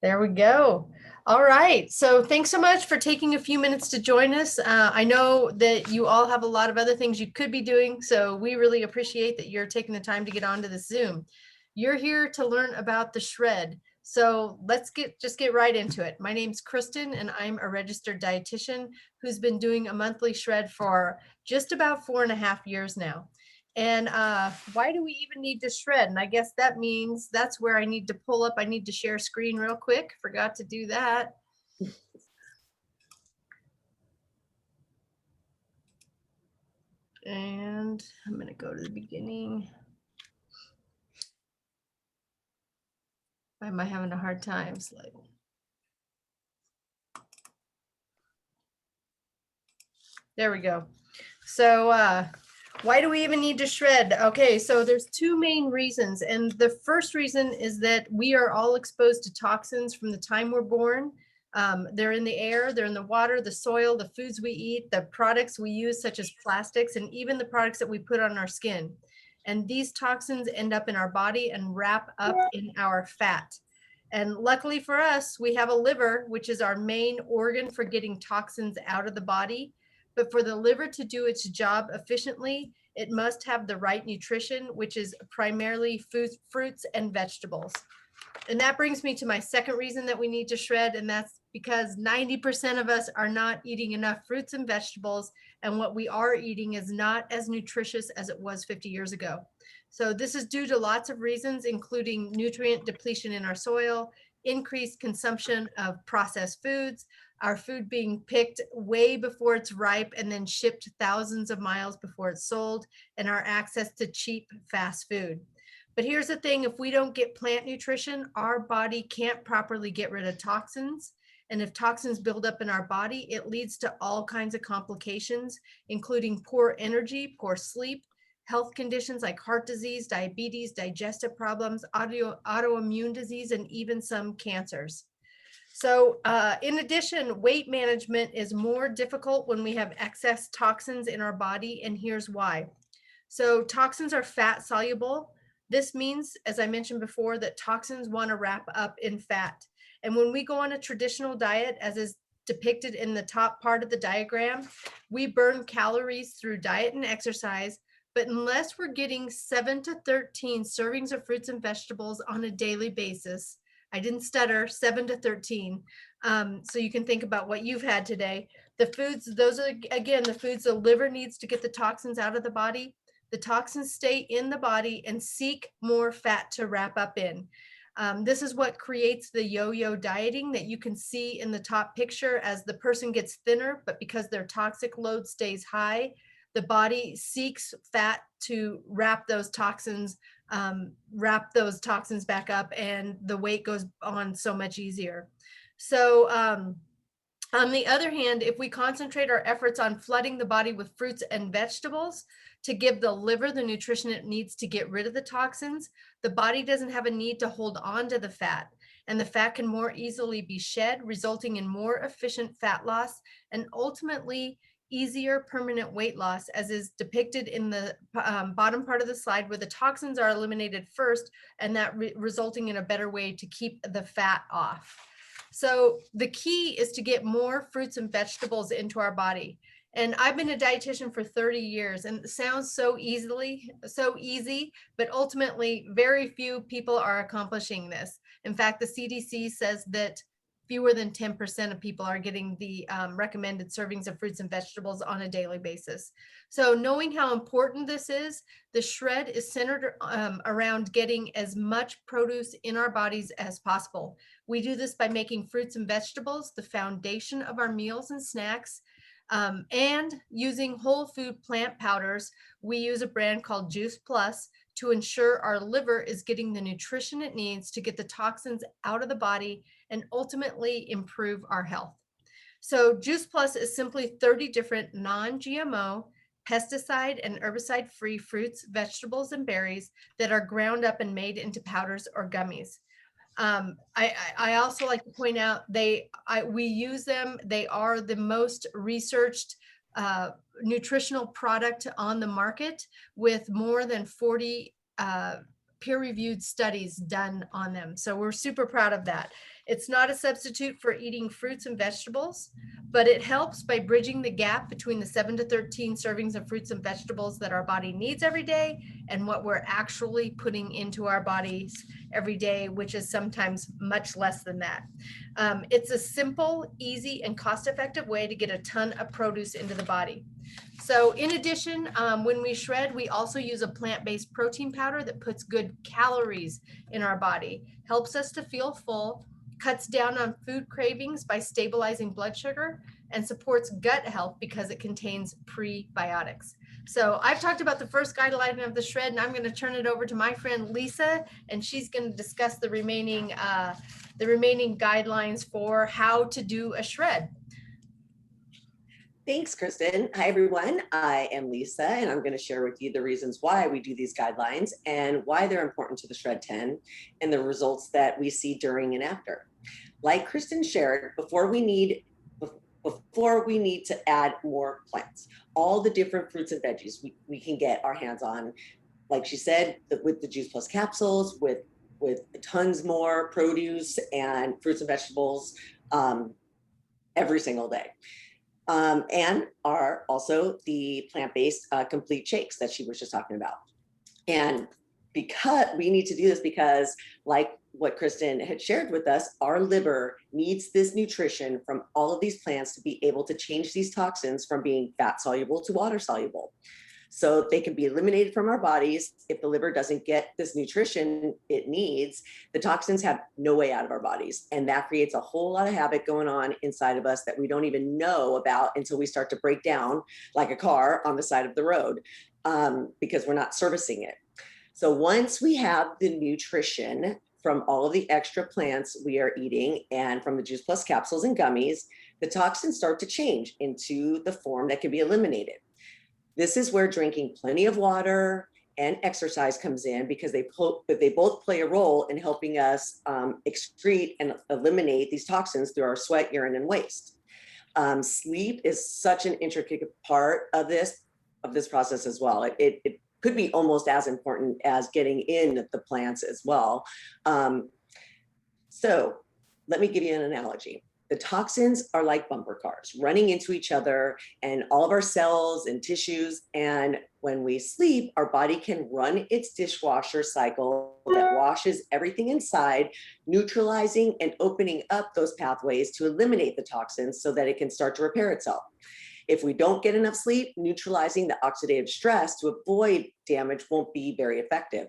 There we go. All right. So thanks so much for taking a few minutes to join us. I know that you all have a lot of other things you could be doing, so we really appreciate that you're taking the time to get onto the Zoom. You're here to learn about the shred. So let's just get right into it. My name's Kristen, and I'm a registered dietitian who's been doing a monthly shred for just about 4.5 years now. And why do we even need to shred? And I guess that means that's where I need to pull up. I need to share screen real quick. Forgot to do that. And I'm going to go to the beginning. Why am I having a hard time? There we go. So why do we even need to shred? Okay, so there's two main reasons. And the first reason is that we are all exposed to toxins from the time we're born. They're in the air, they're in the water, the soil, the foods we eat, the products we use, such as plastics, and even the products that we put on our skin. And these toxins end up in our body and wrap up in our fat. And luckily for us, we have a liver, which is our main organ for getting toxins out of the body. But for the liver to do its job efficiently, it must have the right nutrition, which is primarily fruits and vegetables. And that brings me to my second reason that we need to shred, and that's because 90% of us are not eating enough fruits and vegetables, and what we are eating is not as nutritious as it was 50 years ago. So this is due to lots of reasons, including nutrient depletion in our soil, increased consumption of processed foods, our food being picked way before it's ripe and then shipped thousands of miles before it's sold, and our access to cheap fast food. But here's the thing, if we don't get plant nutrition, our body can't properly get rid of toxins. And if toxins build up in our body, it leads to all kinds of complications, including poor energy, poor sleep, health conditions like heart disease, diabetes, digestive problems, autoimmune disease, and even some cancers. So in addition, weight management is more difficult when we have excess toxins in our body, and here's why. So toxins are fat soluble. This means, as I mentioned before, that toxins want to wrap up in fat. And when we go on a traditional diet, as is depicted in the top part of the diagram, we burn calories through diet and exercise. But unless we're getting 7 to 13 servings of fruits and vegetables on a daily basis, I didn't stutter, 7 to 13. So you can think about what you've had today. The foods, those are, again, the foods the liver needs to get the toxins out of the body. The toxins stay in the body and seek more fat to wrap up in. This is what creates the yo-yo dieting that you can see in the top picture as the person gets thinner, but because their toxic load stays high, the body seeks fat to wrap those toxins back up, and the weight goes on so much easier. So on the other hand, if we concentrate our efforts on flooding the body with fruits and vegetables to give the liver the nutrition it needs to get rid of the toxins, the body doesn't have a need to hold on to the fat, and the fat can more easily be shed, resulting in more efficient fat loss and ultimately easier permanent weight loss, as is depicted in the bottom part of the slide, where the toxins are eliminated first, and that resulting in a better way to keep the fat off. So the key is to get more fruits and vegetables into our body. And I've been a dietitian for 30 years, and it sounds so easy, but ultimately very few people are accomplishing this. In fact, the CDC says that fewer than 10% of people are getting the recommended servings of fruits and vegetables on a daily basis. So knowing how important this is, the shred is centered around getting as much produce in our bodies as possible. We do this by making fruits and vegetables the foundation of our meals and snacks, and using whole food plant powders. We use a brand called Juice Plus to ensure our liver is getting the nutrition it needs to get the toxins out of the body and ultimately improve our health. So Juice Plus is simply 30 different non-GMO, pesticide and herbicide-free fruits, vegetables, and berries that are ground up and made into powders or gummies. I also like to point out we use them. They are the most researched nutritional product on the market, with more than 40 peer-reviewed studies done on them. So we're super proud of that. It's not a substitute for eating fruits and vegetables, but it helps by bridging the gap between the 7 to 13 servings of fruits and vegetables that our body needs every day and what we're actually putting into our bodies every day, which is sometimes much less than that. It's a simple, easy, and cost-effective way to get a ton of produce into the body. So in addition, when we shred, we also use a plant-based protein powder that puts good calories in our body, helps us to feel full, cuts down on food cravings by stabilizing blood sugar, and supports gut health because it contains prebiotics. So I've talked about the first guideline of the shred, and I'm going to turn it over to my friend Lisa, and she's going to discuss the remaining guidelines for how to do a shred. Thanks, Kristen. Hi, everyone. I am Lisa, and I'm going to share with you the reasons why we do these guidelines and why they're important to the Shred 10 and the results that we see during and after. Like Kristen shared, before we need to add more plants, all the different fruits and veggies we can get our hands on, like she said, with the Juice Plus capsules, with tons more produce and fruits and vegetables every single day. And are also the plant-based complete shakes that she was just talking about. And because we need to do this because, like what Kristen had shared with us, our liver needs this nutrition from all of these plants to be able to change these toxins from being fat soluble to water soluble. So they can be eliminated from our bodies. If the liver doesn't get this nutrition it needs, the toxins have no way out of our bodies. And that creates a whole lot of havoc going on inside of us that we don't even know about until we start to break down like a car on the side of the road because we're not servicing it. So once we have the nutrition from all of the extra plants we are eating and from the Juice Plus capsules and gummies, the toxins start to change into the form that can be eliminated. This is where drinking plenty of water and exercise comes in because they both play a role in helping us excrete and eliminate these toxins through our sweat, urine, and waste. Sleep is such an intricate part of this process as well. It could be almost as important as getting in the plants as well. So let me give you an analogy. The toxins are like bumper cars running into each other and all of our cells and tissues. And when we sleep, our body can run its dishwasher cycle that washes everything inside, neutralizing and opening up those pathways to eliminate the toxins so that it can start to repair itself. If we don't get enough sleep, neutralizing the oxidative stress to avoid damage won't be very effective.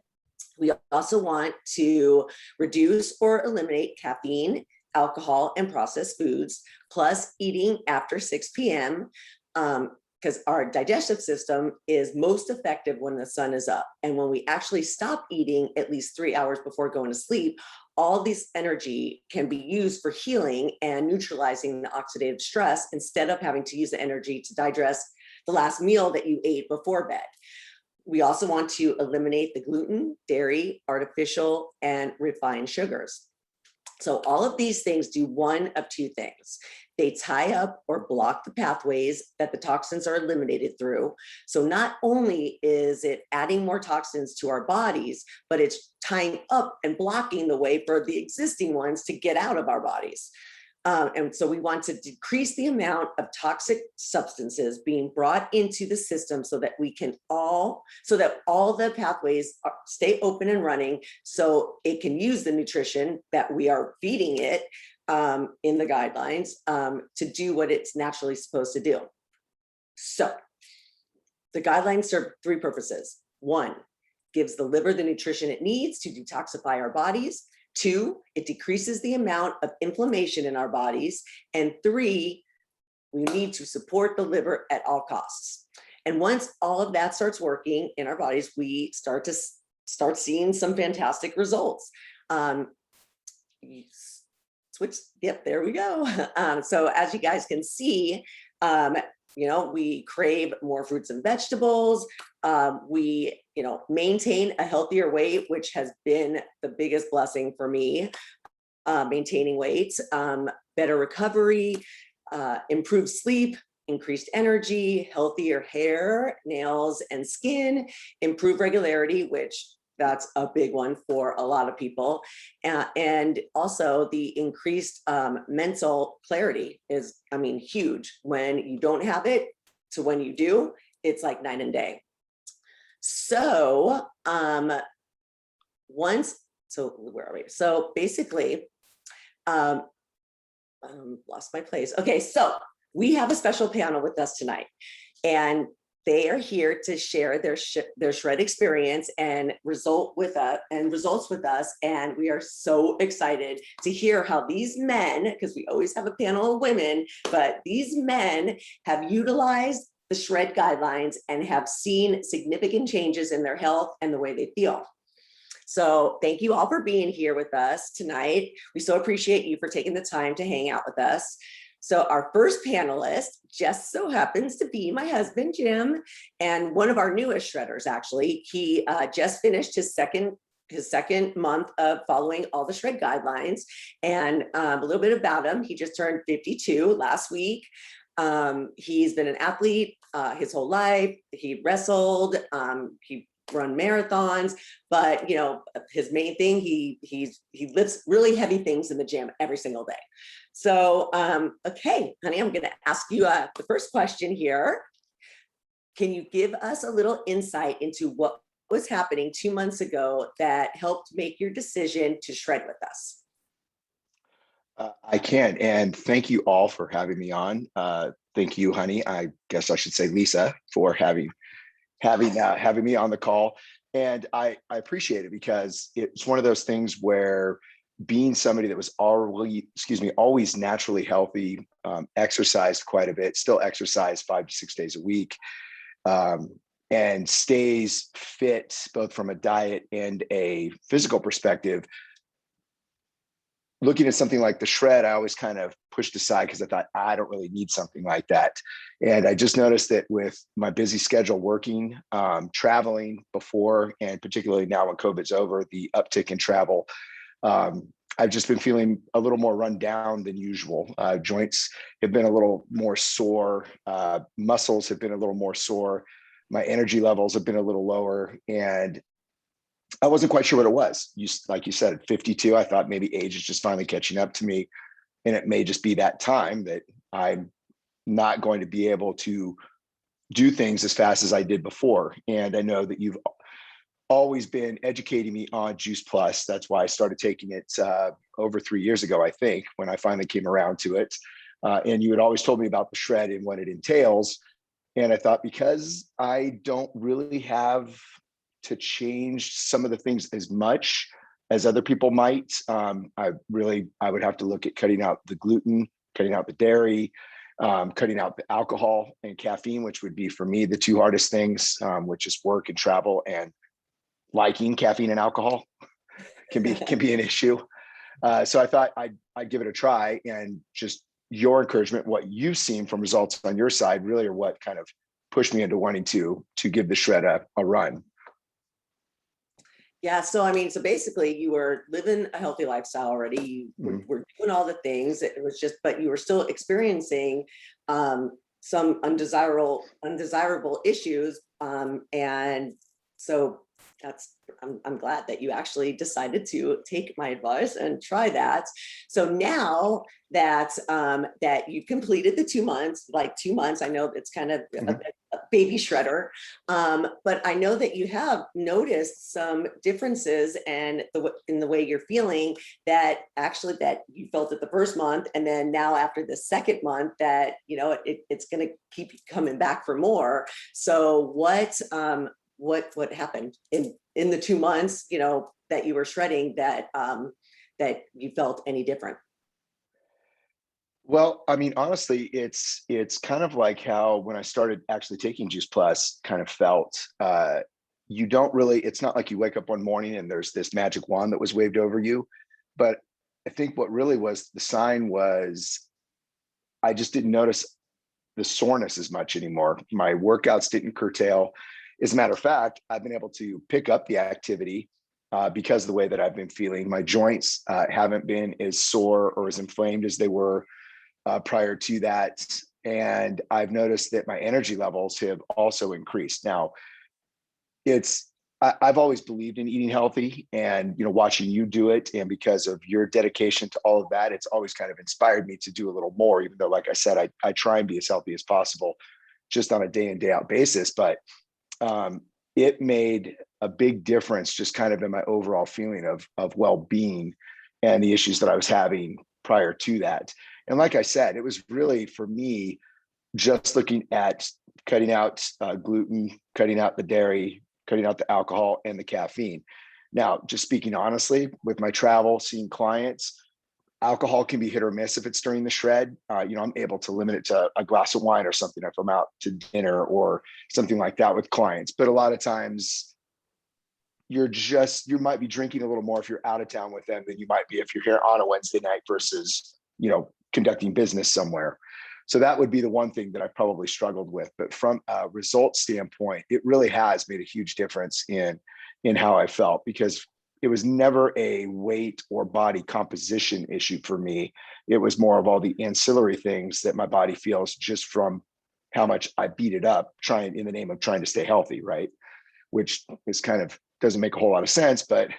We also want to reduce or eliminate caffeine, alcohol, and processed foods, plus eating after 6 p.m. Because our digestive system is most effective when the sun is up. And when we actually stop eating at least 3 hours before going to sleep, all this energy can be used for healing and neutralizing the oxidative stress instead of having to use the energy to digest the last meal that you ate before bed. We also want to eliminate the gluten, dairy, artificial, and refined sugars. So all of these things do one of two things. They tie up or block the pathways that the toxins are eliminated through. So not only is it adding more toxins to our bodies, but it's tying up and blocking the way for the existing ones to get out of our bodies. And so we want to decrease the amount of toxic substances being brought into the system so that all the pathways stay open and running so it can use the nutrition that we are feeding it in the guidelines to do what it's naturally supposed to do. So the guidelines serve three purposes. One, gives the liver the nutrition it needs to detoxify our bodies. Two, it decreases the amount of inflammation in our bodies. And three, we need to support the liver at all costs. And once all of that starts working in our bodies, we start seeing some fantastic results. Switch, yep, there we go. So as you guys can see, we crave more fruits and vegetables. We, maintain a healthier weight, which has been the biggest blessing for me, maintaining weight, better recovery, improved sleep, increased energy, healthier hair, nails, and skin, improved regularity, which That's a big one for a lot of people. And also the increased mental clarity is, I mean, huge. When you don't have it to when you do, it's like night and day. So where are we? So basically, lost my place. Okay, so we have a special panel with us tonight, and they are here to share their shred experience and results with us. And we are so excited to hear how these men, because we always have a panel of women, but these men have utilized the shred guidelines and have seen significant changes in their health and the way they feel. So thank you all for being here with us tonight. We so appreciate you for taking the time to hang out with us. So our first panelist just so happens to be my husband, Jim, and one of our newest shredders, actually. He just finished his second month of following all the shred guidelines. And a little bit about him, he just turned 52 last week. He's been an athlete his whole life. He wrestled, he run marathons, but you know, his main thing, he lifts really heavy things in the gym every single day. So, okay, honey, I'm gonna ask you the first question here. Can you give us a little insight into what was happening 2 months ago that helped make your decision to shred with us? I can, and thank you all for having me on. Thank you, honey. I guess I should say Lisa for having me on the call. And I appreciate it, because it's one of those things where being somebody that was always naturally healthy, exercised quite a bit, still exercise 5 to 6 days a week, and stays fit both from a diet and a physical perspective. Looking at something like the shred, I always kind of pushed aside because I thought, I don't really need something like that. And I just noticed that with my busy schedule working, traveling before, and particularly now when COVID's over, the uptick in travel, I've just been feeling a little more run down than usual. Joints have been a little more sore. Muscles have been a little more sore. My energy levels have been a little lower. And I wasn't quite sure what it was. Like you said, at 52, I thought maybe age is just finally catching up to me. And it may just be that time that I'm not going to be able to do things as fast as I did before. And I know that you've always been educating me on Juice Plus. That's why I started taking it over 3 years ago, I think, when I finally came around to it. And you had always told me about the shred and what it entails. And I thought, because I don't really have to change some of the things as much as other people might, I would have to look at cutting out the gluten, cutting out the dairy, cutting out the alcohol and caffeine, which would be for me the two hardest things, which is work and travel, and liking caffeine and alcohol can be an issue. So I thought I'd give it a try, and just your encouragement, what you've seen from results on your side, really are what kind of pushed me into wanting to give the shred a run. Yeah, so I mean, so basically you were living a healthy lifestyle already. You were doing all the things. It was just, but you were still experiencing some undesirable issues. And so I'm glad that you actually decided to take my advice and try that. So now that that you've completed the 2 months, I know it's kind of a baby shredder, but I know that you have noticed some differences in the way you're feeling, that you felt it the first month, and then now after the second month that, you know, it's going to keep coming back for more. So what happened in the 2 months, you know, that you were shredding, that that you felt any different? Well, I mean, honestly, it's kind of like how when I started actually taking Juice Plus kind of felt. You don't really, it's not like you wake up one morning and there's this magic wand that was waved over you. But I think what really was the sign was I just didn't notice the soreness as much anymore. My workouts didn't curtail. As a matter of fact, I've been able to pick up the activity because of the way that I've been feeling. My joints haven't been as sore or as inflamed as they were prior to that. And I've noticed that my energy levels have also increased. Now, it's I've always believed in eating healthy, and watching you do it, and because of your dedication to all of that, it's always kind of inspired me to do a little more, even though, like I said, I try and be as healthy as possible just on a day in, day out basis. But it made a big difference just kind of in my overall feeling of well-being and the issues that I was having prior to that. And like I said, it was really, for me, just looking at cutting out gluten, cutting out the dairy, cutting out the alcohol and the caffeine. Now, just speaking honestly, with my travel, seeing clients, alcohol can be hit or miss if it's during the shred. I'm able to limit it to a glass of wine or something if I'm out to dinner or something like that with clients. But a lot of times you might be drinking a little more if you're out of town with them than you might be if you're here on a Wednesday night versus, conducting business somewhere. So that would be the one thing that I probably struggled with. But from a results standpoint, it really has made a huge difference in how I felt, because it was never a weight or body composition issue for me. It was more of all the ancillary things that my body feels just from how much I beat it up trying in the name of trying to stay healthy, right? Which is kind of doesn't make a whole lot of sense, but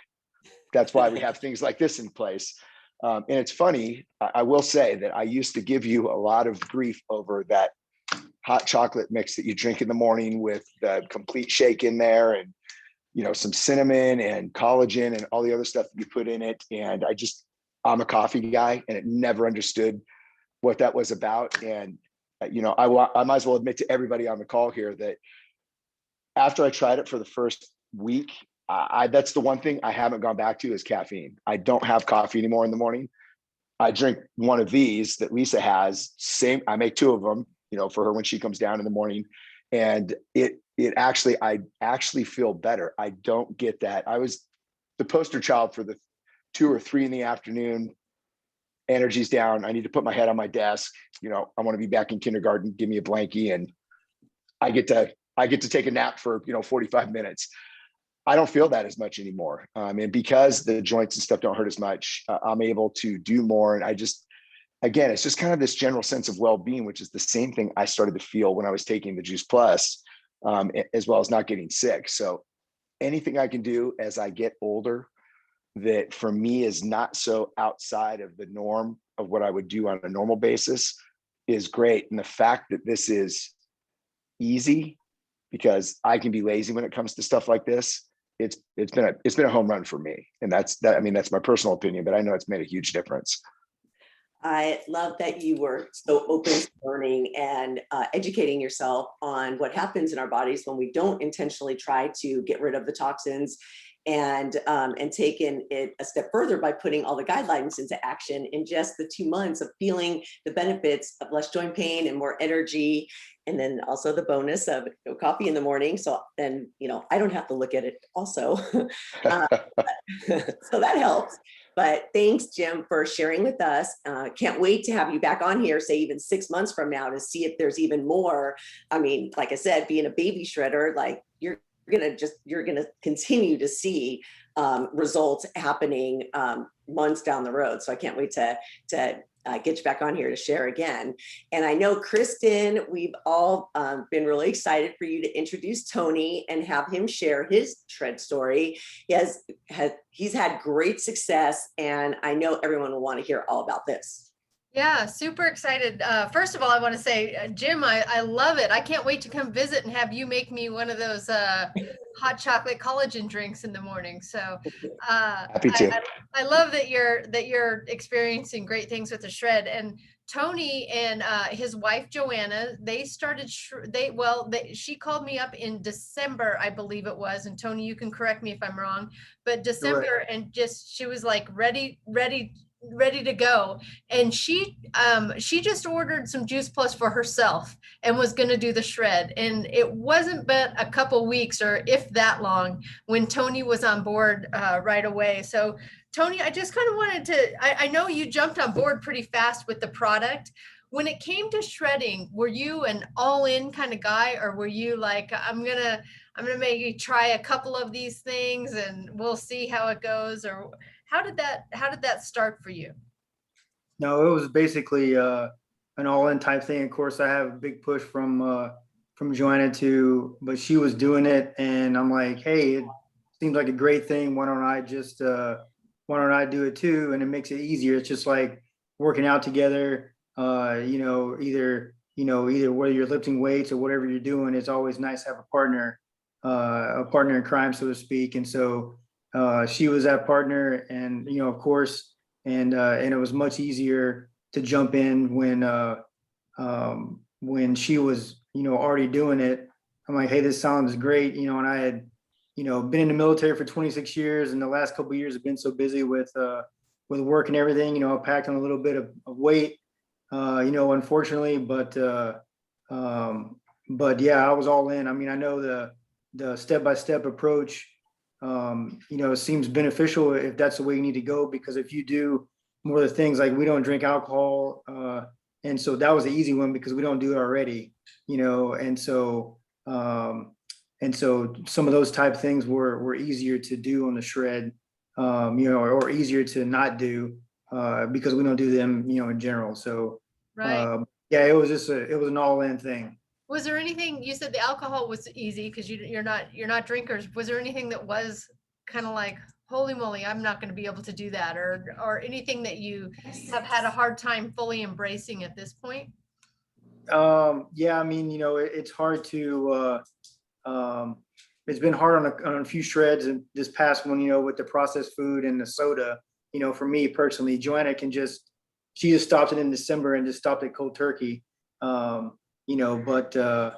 that's why we have things like this in place. And it's funny, I will say that I used to give you a lot of grief over that hot chocolate mix that you drink in the morning with the complete shake in there and, some cinnamon and collagen and all the other stuff that you put in it. And I'm a coffee guy and it never understood what that was about. And, I might as well admit to everybody on the call here that after I tried it for the first week, that's the one thing I haven't gone back to is caffeine. I don't have coffee anymore in the morning. I drink one of these that Lisa has. I make two of them, for her when she comes down in the morning. And I actually feel better. I don't get that. I was the poster child for the 2 or 3 in the afternoon. Energy's down. I need to put my head on my desk. I want to be back in kindergarten. Give me a blankie, and I get to take a nap for 45 minutes. I don't feel that as much anymore. And because the joints and stuff don't hurt as much, I'm able to do more. And again, it's just kind of this general sense of well-being, which is the same thing I started to feel when I was taking the Juice Plus, as well as not getting sick. So anything I can do as I get older that for me is not so outside of the norm of what I would do on a normal basis is great. And the fact that this is easy, because I can be lazy when it comes to stuff like this, it's been a home run for me. And that's my personal opinion, but I know it's made a huge difference. I love that you were so open to learning and educating yourself on what happens in our bodies when we don't intentionally try to get rid of the toxins, and taken it a step further by putting all the guidelines into action in just the 2 months of feeling the benefits of less joint pain and more energy. And then also the bonus of coffee in the morning. So then, I don't have to look at it also. So that helps. But thanks, Jim, for sharing with us. Can't wait to have you back on here, say even 6 months from now, to see if there's even more. I mean, like I said, being a baby shredder, like you're gonna continue to see results happening months down the road. So I can't wait to get you back on here to share again. And I know, Kristen, we've all been really excited for you to introduce Tony and have him share his shred story. He's had great success, and I know everyone will want to hear all about this. Yeah, super excited. First of all, I want to say, Jim, I love it. I can't wait to come visit and have you make me one of those hot chocolate collagen drinks in the morning. So Happy to. I love that you're experiencing great things with the shred. And Tony and his wife Joanna, they started. She called me up in December, I believe it was. And Tony, you can correct me if I'm wrong, but December, right. And she was like ready to go, and she just ordered some Juice Plus for herself and was going to do the shred. And it wasn't but a couple weeks, or if that long, when Tony was on board right away. So Tony, I just kind of wanted to, I know you jumped on board pretty fast with the product. When it came to shredding, were you an all-in kind of guy, or were you like, I'm gonna maybe try a couple of these things and we'll see how it goes? Or how did that start for you? No, it was basically an all-in type thing. Of course, I have a big push from Joanna too, but she was doing it, and I'm like, hey, seems like a great thing. Why don't I do it too? And it makes it easier. It's just like working out together. Either whether you're lifting weights or whatever you're doing, it's always nice to have a partner in crime, so to speak. And so she was that partner, and of course, and it was much easier to jump in when she was already doing it. I'm like, hey, this sounds great, and I had been in the military for 26 years, and the last couple of years have been so busy with work and everything. I packed on a little bit of weight, unfortunately, but yeah, I was all in. I mean, I know the step-by-step approach, seems beneficial if that's the way you need to go, because if you do more of the things, like we don't drink alcohol, and so that was the easy one because we don't do it already, and so some of those type things were easier to do on the shred, or easier to not do, because we don't do them, in general. So, Right. yeah, it was an all-in thing. Was there anything, you said the alcohol was easy because you're not drinkers. Was there anything that was kind of like, holy moly, I'm not going to be able to do that, or anything that you have had a hard time fully embracing at this point? Yeah, I mean, it's hard to, it's been hard on a few shreds, and this past one, with the processed food and the soda, for me personally, Joanna she just stopped it in December and just stopped it cold turkey. But the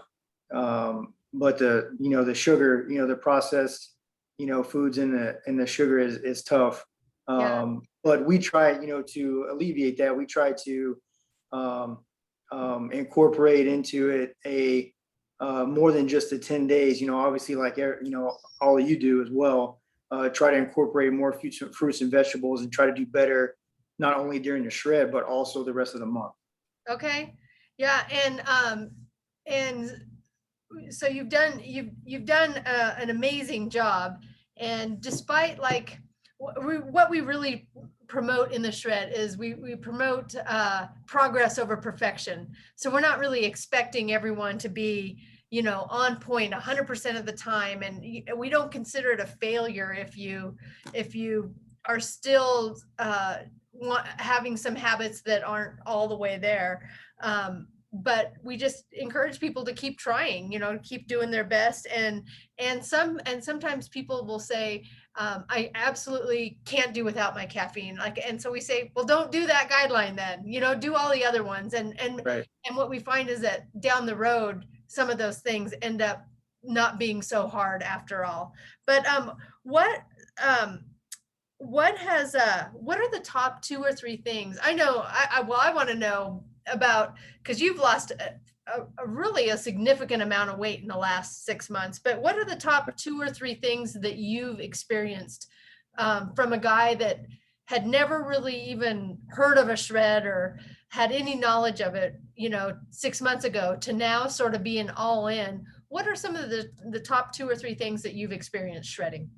sugar, the processed, foods and the sugar is tough. Yeah. But we try, to alleviate that. We try to incorporate into it a more than just the 10 days, obviously, like, all of you do as well, try to incorporate more fruits and vegetables and try to do better, not only during the shred, but also the rest of the month. Okay. Yeah. And so you've done an amazing job. And despite, like, what we really promote in the shred is we promote progress over perfection. So we're not really expecting everyone to be, on point 100% of the time. And we don't consider it a failure if you are still having some habits that aren't all the way there. But we just encourage people to keep trying, keep doing their best. And sometimes people will say, I absolutely can't do without my caffeine. And so we say, well, don't do that guideline then, do all the other ones. Right. And what we find is that down the road, some of those things end up not being so hard after all. But what are the top 2 or 3 things? I know, I want to know about, because you've lost a significant amount of weight in the last 6 months, but what are the top 2 or 3 things that you've experienced from a guy that had never really even heard of a shred or had any knowledge of it, 6 months ago, to now sort of being all in? What are some of the top 2 or 3 things that you've experienced shredding?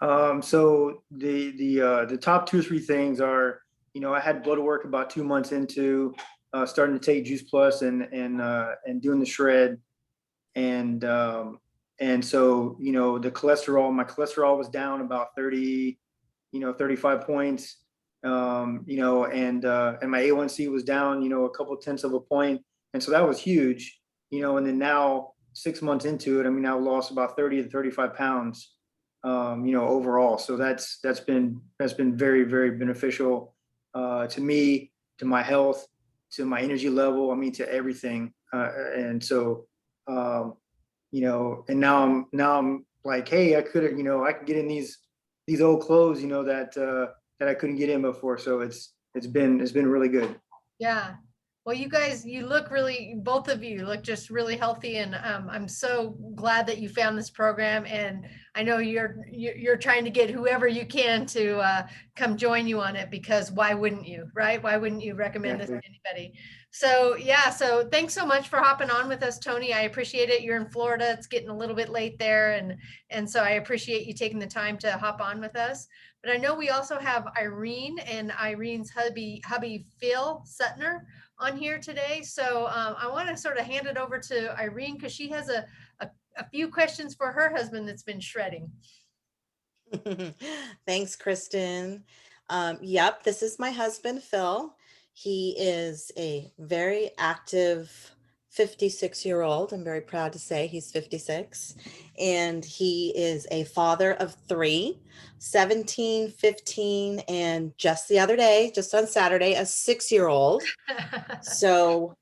So the top 2 or 3 things are, I had blood work about 2 months into starting to take Juice Plus and doing the shred, and so my cholesterol was down about 30, 35 points, and my A1C was down, a couple tenths of a point, and so that was huge, and then now 6 months into it, I mean, I lost about 30 to 35 pounds. Overall. So that's been very, very beneficial to me, to my health, to my energy level. I mean, to everything. And so, and now I'm like, hey, I could get in these old clothes, that I couldn't get in before. So it's been really good. Yeah. Well, you guys, both of you look just really healthy, and I'm so glad that you found this program. And I know you're trying to get whoever you can to come join you on it, because why wouldn't you, right? Why wouldn't you recommend this to anybody? So yeah, so thanks so much for hopping on with us, Tony. I appreciate it. You're in Florida. It's getting a little bit late there, and so I appreciate you taking the time to hop on with us. But I know we also have Irene and Irene's hubby Phil Suttner on here today. So I want to sort of hand it over to Irene, because she has a few questions for her husband that's been shredding. Thanks, Kristen. Yep, this is my husband, Phil. He is a very active 56-year-old. I'm very proud to say he's 56. And he is a father of three, 17, 15, and just the other day, just on Saturday, a 6-year-old. So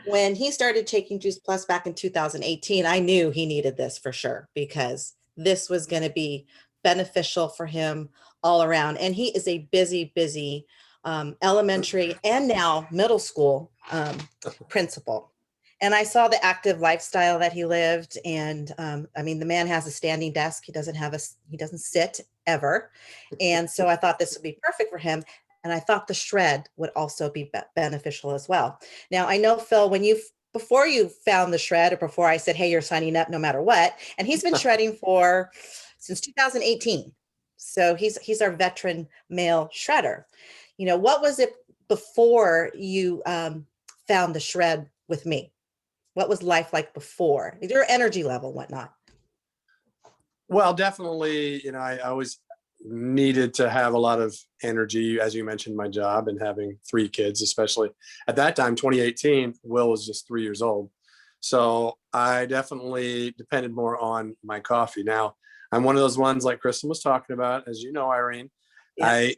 when he started taking Juice Plus back in 2018, I knew he needed this for sure because this was going to be beneficial for him all around. And he is a busy elementary and now middle school principal. And I saw the active lifestyle that he lived. And I mean, the man has a standing desk. He doesn't sit ever. And so I thought this would be perfect for him. And I thought the shred would also be beneficial as well. Now, I know, Phil, before you found the shred or before I said, hey, you're signing up no matter what, and he's been shredding since 2018. So he's our veteran male shredder. You know, what was it before you found the shred with me? What was life like before? Your energy level, whatnot? Well, definitely, you know, I always needed to have a lot of energy, as you mentioned, my job and having three kids, especially at that time, 2018, Will was just 3 years old. So I definitely depended more on my coffee. Now, I'm one of those ones like Kristen was talking about, as you know, Irene. Yeah.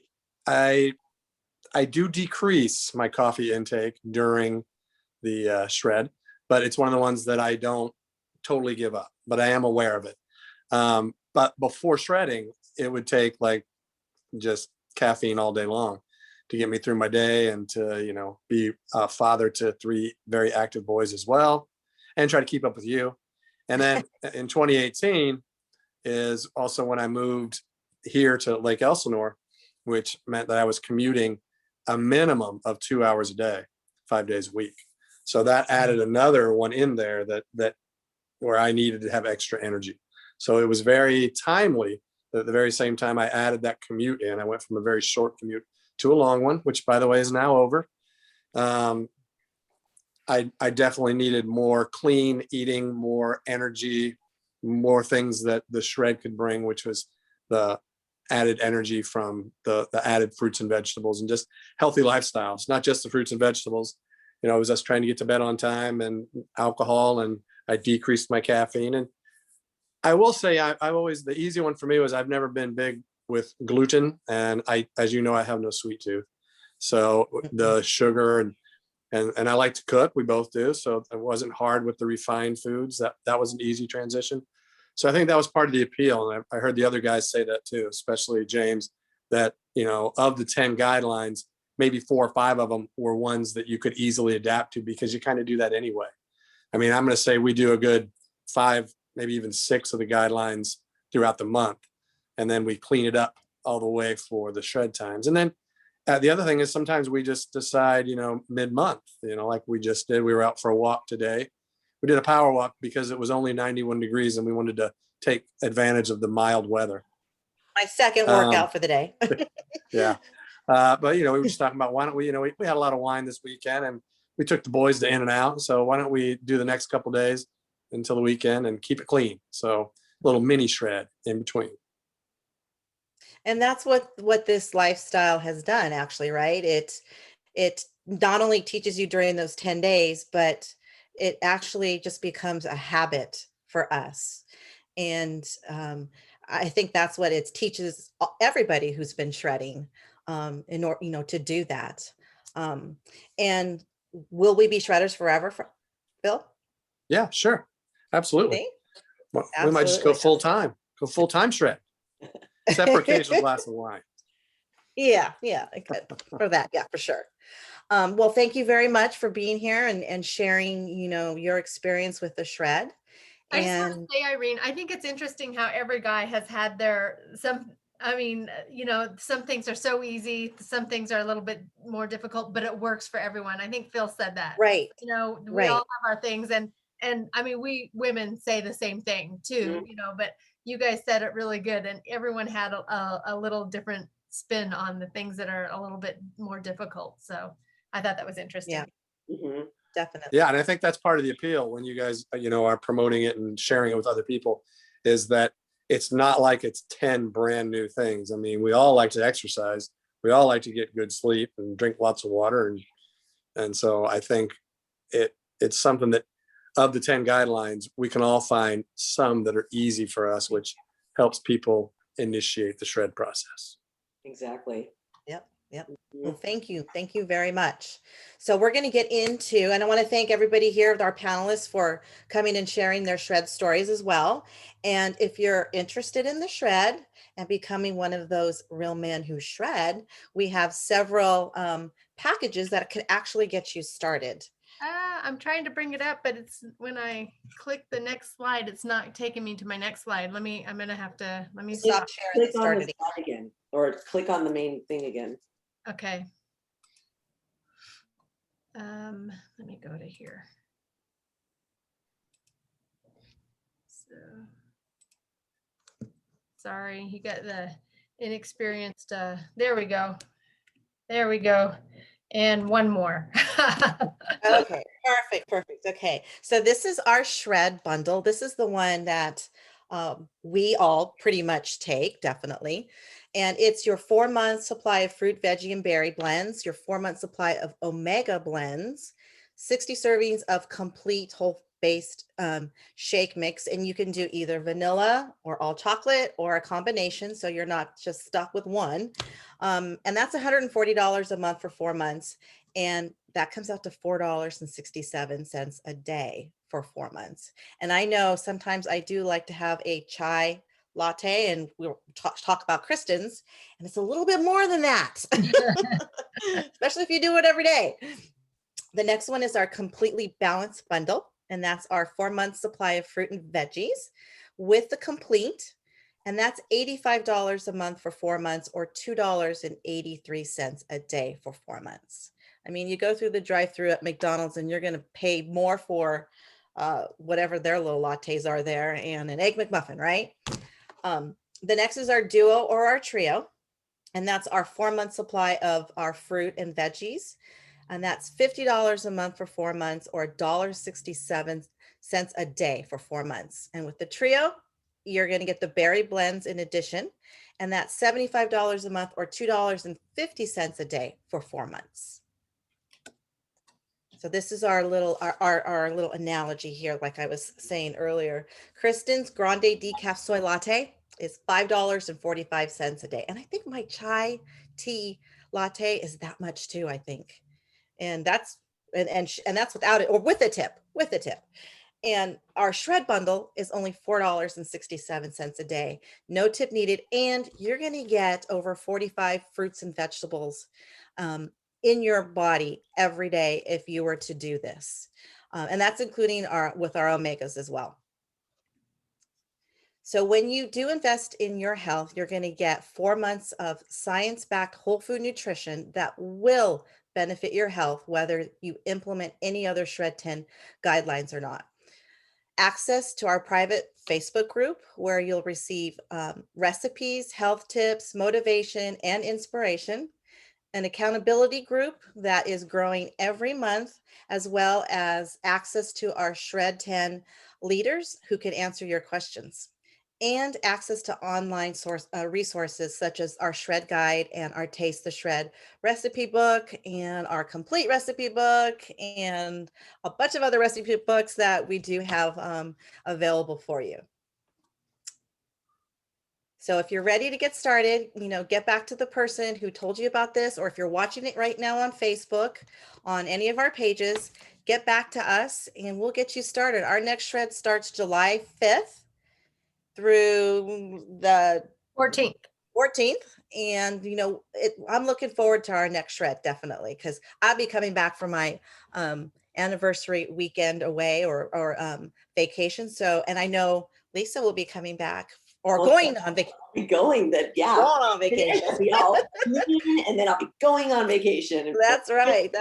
I do decrease my coffee intake during the shred, but it's one of the ones that I don't totally give up, but I am aware of it. But before shredding, it would take like just caffeine all day long to get me through my day and to, you know, be a father to three very active boys as well and try to keep up with you. And then in 2018 is also when I moved here to Lake Elsinore, which meant that I was commuting a minimum of 2 hours a day, 5 days a week. So that added another one in there that where I needed to have extra energy. So it was very timely that at the very same time I added that commute in. I went from a very short commute to a long one, which by the way is now over. I definitely needed more clean eating, more energy, more things that the shred could bring, which was the added energy from the added fruits and vegetables and just healthy lifestyles, not just the fruits and vegetables. You know, it was us trying to get to bed on time and alcohol, and I decreased my caffeine. And I will say I've always, the easy one for me was I've never been big with gluten. And as you know, I have no sweet tooth. So the sugar and I like to cook. We both do. So it wasn't hard with the refined foods. That was an easy transition. So I think that was part of the appeal. And I heard the other guys say that too, especially James, that, you know, of the 10 guidelines, maybe 4 or 5 of them were ones that you could easily adapt to because you kind of do that anyway. I mean, I'm going to say we do a good 5, maybe even 6 of the guidelines throughout the month. And then we clean it up all the way for the shred times. And then the other thing is sometimes we just decide, you know, mid-month, you know, like we just did. We were out for a walk today. We did a power walk because it was only 91 degrees and we wanted to take advantage of the mild weather. My second workout for the day. Yeah. But, you know, we were just talking about why don't we, you know, we had a lot of wine this weekend and we took the boys to In-N-Out. So why don't we do the next couple of days until the weekend and keep it clean? So a little mini shred in between. And that's what this lifestyle has done, actually, right? It not only teaches you during those 10 days, but it actually just becomes a habit for us. And I think that's what it teaches everybody who's been shredding in order, you know, to do that. And will we be shredders forever, Bill? Yeah, sure. Absolutely. See? Well, we might just go full time shred. Except for occasional glass of wine. Yeah, I could for that. Yeah, for sure. Well, thank you very much for being here and sharing, you know, your experience with the shred. I just want to And say, Irene, I think it's interesting how every guy has had you know, some things are so easy, some things are a little bit more difficult, but it works for everyone. I think Phil said that. right, You know, we right. all have our things and I mean, we women say the same thing too, you know, but you guys said it really good and everyone had a little different spin on the things that are a little bit more difficult. So I thought that was interesting. Yeah, Mhm. definitely. Yeah, and I think that's part of the appeal when you guys, you know, are promoting it and sharing it with other people, is that it's not like it's 10 brand new things. I mean, we all like to exercise. We all like to get good sleep and drink lots of water. And so I think it's something that of the 10 guidelines, we can all find some that are easy for us, which helps people initiate the shred process. Exactly. Yep. Yep. Mhm. Well, thank you. Thank you very much. So we're going to get into, and I want to thank everybody here, our panelists, for coming and sharing their shred stories as well. And if you're interested in the shred and becoming one of those real men who shred, we have several packages that can actually get you started. I'm trying to bring it up, but it's when I click the next slide, it's not taking me to my next slide. I'm gonna have to, let me stop. Stop sharing and Click on start the it. slide again, or click on the main thing again. Okay. Let me go to here. So, sorry, you got the inexperienced, there we go. There we go. And one more. Okay, perfect, perfect. Okay, so this is our shred bundle. This is the one that we all pretty much take, definitely. And it's your 4-month supply of fruit, veggie, and berry blends, your 4-month supply of omega blends, 60 servings of complete whole based shake mix. And you can do either vanilla or all chocolate or a combination. So you're not just stuck with one. And that's $140 a month for 4 months. And that comes out to $4.67 a day for 4 months. And I know sometimes I do like to have a chai latte, and we'll talk about Kristen's, and it's a little bit more than that, especially if you do it every day. The next one is our completely balanced bundle, and that's our 4-month supply of fruit and veggies with the complete. And that's $85 a month for 4 months, or $2.83 a day for 4 months. I mean, you go through the drive-through at McDonald's and you're going to pay more for whatever their little lattes are there, and an Egg McMuffin, right? The next is our duo or our trio. And that's our 4-month supply of our fruit and veggies. And that's $50 a month for 4 months, or $1.67 a day for 4 months. And with the trio, you're going to get the berry blends in addition. And that's $75 a month, or $2.50 a day for 4 months. So this is our little analogy here, like I was saying earlier. Kristen's Grande Decaf Soy Latte is $5.45 a day. And I think my chai tea latte is that much too, I think. And that's that's without it, or with a tip. And our shred bundle is only $4.67 a day. No tip needed. And you're going to get over 45 fruits and vegetables in your body every day if you were to do this. And that's including with our omegas as well. So when you do invest in your health, you're going to get 4 months of science-backed whole food nutrition that will benefit your health, whether you implement any other Shred 10 guidelines or not. Access to our private Facebook group, where you'll receive recipes, health tips, motivation, and inspiration. An accountability group that is growing every month, as well as access to our Shred 10 leaders who can answer your questions, and access to online resources such as our Shred Guide and our Taste the Shred recipe book and our complete recipe book and a bunch of other recipe books that we do have available for you. So if you're ready to get started, get back to the person who told you about this, or if you're watching it right now on Facebook, on any of our pages, get back to us and we'll get you started. Our next shred starts July 5th through the 14th. And I'm looking forward to our next shred, definitely, because I'll be coming back for my anniversary weekend away or vacation. So, and I know Lisa will be coming back or going on vacation. Going on vacation. And then I'll be going on vacation. That's right.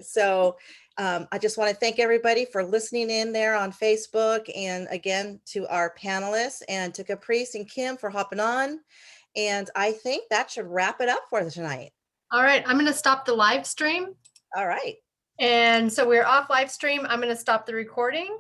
So I just want to thank everybody for listening in there on Facebook, and again to our panelists, and to Caprice and Kim for hopping on. And I think that should wrap it up for tonight. All right, I'm going to stop the live stream. All right. And so we're off live stream. I'm going to stop the recording.